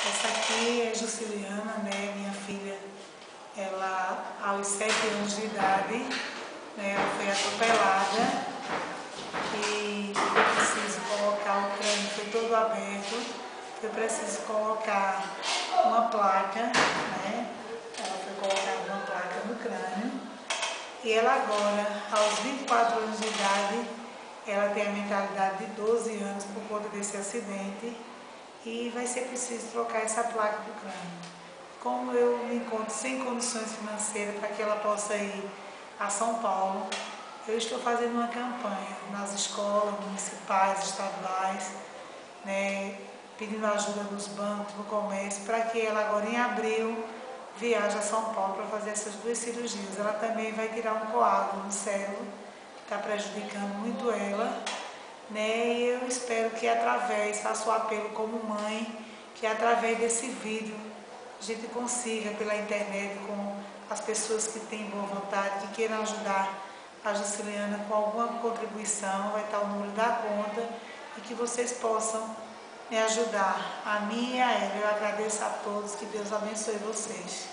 Essa aqui é Jusciliana, né? Minha filha, ela aos 7 anos de idade, né, ela foi atropelada e foi preciso colocar, o crânio foi todo aberto, foi preciso colocar uma placa, né? Ela foi colocada uma placa no crânio e ela agora, aos 24 anos de idade, ela tem a mentalidade de 12 anos por conta desse acidente e vai ser preciso trocar essa placa do crânio. Como eu me encontro sem condições financeiras para que ela possa ir a São Paulo, eu estou fazendo uma campanha nas escolas municipais, estaduais, né, pedindo ajuda dos bancos, do comércio, para que ela agora em abril viaje a São Paulo para fazer essas 2 cirurgias. Ela também vai tirar um coágulo no cérebro, que está prejudicando muito ela, né? E eu espero que faça o apelo como mãe, que através desse vídeo a gente consiga pela internet com as pessoas que têm boa vontade, que queiram ajudar a Jusciliana com alguma contribuição, vai estar o número da conta e que vocês possam me ajudar, a mim e a ela. Eu agradeço a todos, que Deus abençoe vocês.